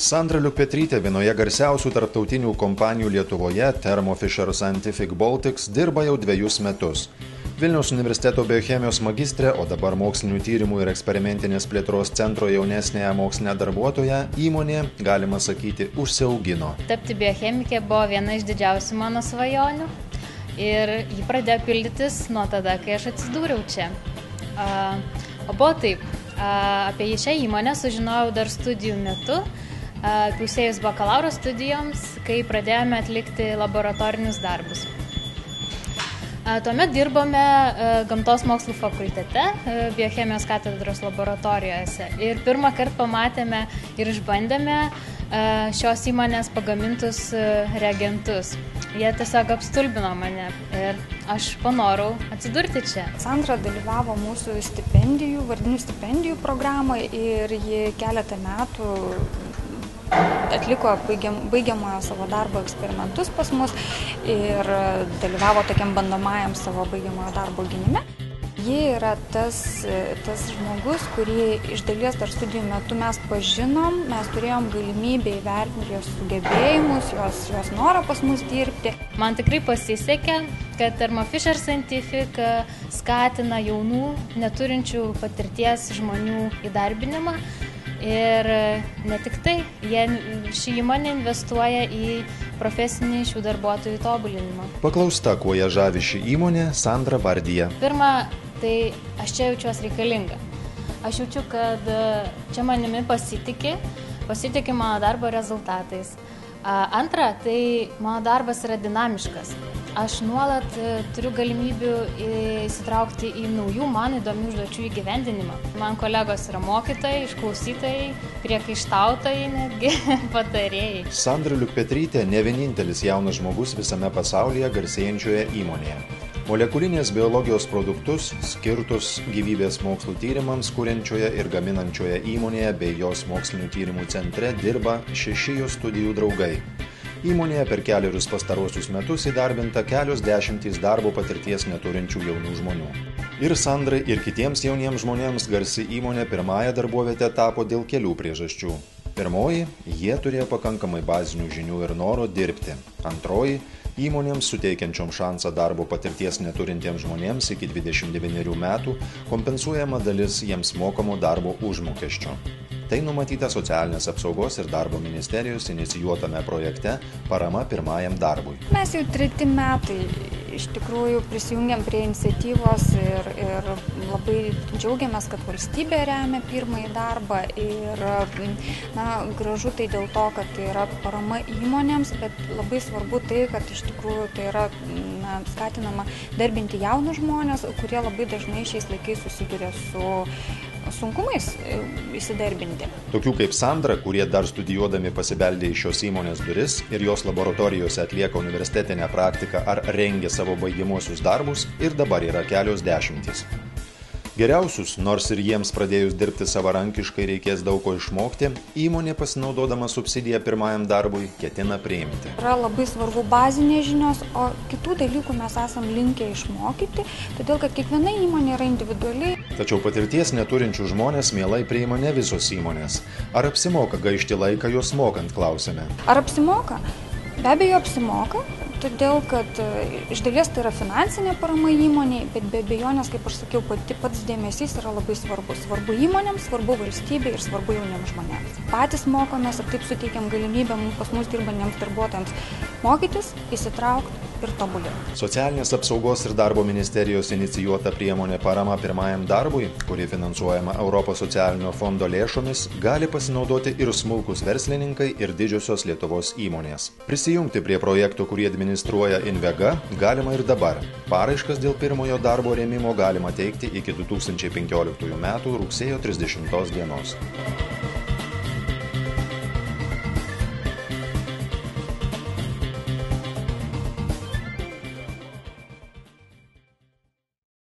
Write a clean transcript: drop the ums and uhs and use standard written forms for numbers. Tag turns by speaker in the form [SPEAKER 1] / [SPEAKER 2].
[SPEAKER 1] Sandra Liukpetrytė, vienoje garsiausių tarptautinių kompanijų Lietuvoje, Thermo Fisher Scientific Baltics, dirba jau 2 metus. Vilniaus universiteto biochemijos magistrė, o dabar mokslinių tyrimų ir eksperimentinės plėtros centro jaunesnėje mokslinė darbuotoja įmonė, galima sakyti, užsiaugino.
[SPEAKER 2] Tapti biochemikė buvo viena iš didžiausių mano svajonių ir ji pradėjo pildytis nuo tada, kai aš atsidūriau čia. O buvo taip, apie šią įmonę sužinojau dar studijų metu, pusėjus bakalauro studijoms, kai pradėjome atlikti laboratorinius darbus. Tuomet dirbome Gamtos mokslų fakultete, biochemijos katedros laboratorijose ir pirmą kartą pamatėme ir išbandėme šios įmonės pagamintus reagentus. Jie tiesiog apstulbino mane ir aš panorau atsidurti čia.
[SPEAKER 3] Sandra dalyvavo mūsų stipendijų, vardinių stipendijų programoje ir ji keletą metų atliko baigiamojo savo darbo eksperimentus pas mus ir dalyvavo tokiam bandomajam savo baigiamojo darbo gynime. Ji yra tas žmogus, kurį iš dalies dar studijų metu mes pažinom, mes turėjom galimybę įvertinti jos sugebėjimus, jos norą pas mus dirbti.
[SPEAKER 2] Man tikrai pasisekė, kad Thermo Fisher Scientific skatina jaunų, neturinčių patirties žmonių įdarbinimą. Ir ne tik tai, ši įmonė investuoja į profesinį šių darbuotojų tobulinimą.
[SPEAKER 1] Paklausta, kuo ją žavi ši įmonė, Sandra vardija.
[SPEAKER 2] Pirma, tai aš čia jaučiuosi reikalinga. Aš jaučiu, kad čia manimi pasitikė mano darbo rezultatais. Antra, tai mano darbas yra dinamiškas. Aš nuolat turiu galimybių įsitraukti į naujų man įdomių užduočių įgyvendinimą. Man kolegos yra mokytojai, išklausytojai, priekaištautojai, netgi patarėjai.
[SPEAKER 1] Sandra Liukpetrytė ne vienintelis jaunas žmogus visame pasaulyje garsėjančioje įmonėje. Molekulinės biologijos produktus skirtus gyvybės mokslų tyrimams kuriančioje ir gaminančioje įmonėje bei jos mokslinių tyrimų centre dirba 6 jos studijų draugai. Įmonėje per kelerius pastarosius metus įdarbinta kelios dešimtys darbo patirties neturinčių jaunų žmonių. Ir Sandrai, ir kitiems jauniems žmonėms garsi įmonė pirmąją darbovietę tapo dėl kelių priežasčių. Pirmoji, jie turėjo pakankamai bazinių žinių ir noro dirbti. Antroji, įmonėms suteikiančiom šansą darbo patirties neturintiems žmonėms iki 29 metų kompensuojama dalis jiems mokamo darbo užmokesčio. Tai numatyta Socialinės apsaugos ir darbo ministerijos inicijuotame projekte Parama pirmajam darbui.
[SPEAKER 3] Mes jau 3 metai iš tikrųjų prisijungiam prie iniciatyvos ir labai džiaugiamės, kad valstybė remia pirmąjį darbą ir gražu tai dėl to, kad tai yra parama įmonėms, bet labai svarbu tai, kad iš tikrųjų tai yra skatinama darbinti jaunus žmonės, kurie labai dažnai šiais laikais susiduria su sunkumais įsidarbinti.
[SPEAKER 1] Tokių kaip Sandra, kurie dar studijuodami pasibeldė į šios įmonės duris ir jos laboratorijose atlieka universitetinę praktiką ar rengia savo baigiamuosius darbus, ir dabar yra kelios dešimtys. Geriausius, nors ir jiems pradėjus dirbti savarankiškai reikės daug ko išmokti, įmonė pasinaudodama subsidiją pirmajam darbui ketina priimti.
[SPEAKER 3] Yra labai svarbu bazinės žinios, o kitų dalykų mes esam linkę išmokyti, todėl kad kiekviena įmonė yra individualiai.
[SPEAKER 1] Tačiau patirties neturinčių žmonės mielai priima ne visos įmonės. Ar apsimoka gaišti laiką juos mokant, klausėme.
[SPEAKER 3] Ar apsimoka? Be abejo apsimoka, todėl kad iš dalies tai yra finansinė parama įmoniai, bet be abejonės, kaip aš sakiau, pats dėmesys yra labai svarbus. Svarbu įmonėms, svarbu valstybei ir svarbu jauniems žmonėms. Patys mokomės ir taip suteikiam galimybę pas mus dirbantiems darbuotojams mokytis, įsitraukti ir tobulėti.
[SPEAKER 1] Socialinės apsaugos ir darbo ministerijos inicijuota priemonė Parama pirmajam darbui, kuri finansuojama Europos socialinio fondo lėšomis, gali pasinaudoti ir smulkus verslininkai ir didžiosios Lietuvos įmonės. Prisijungti prie projektų, kurį administruoja Invega, galima ir dabar. Paraiškas dėl pirmojo darbo rėmimo galima teikti iki 2015 metų rugsėjo 30 dienos.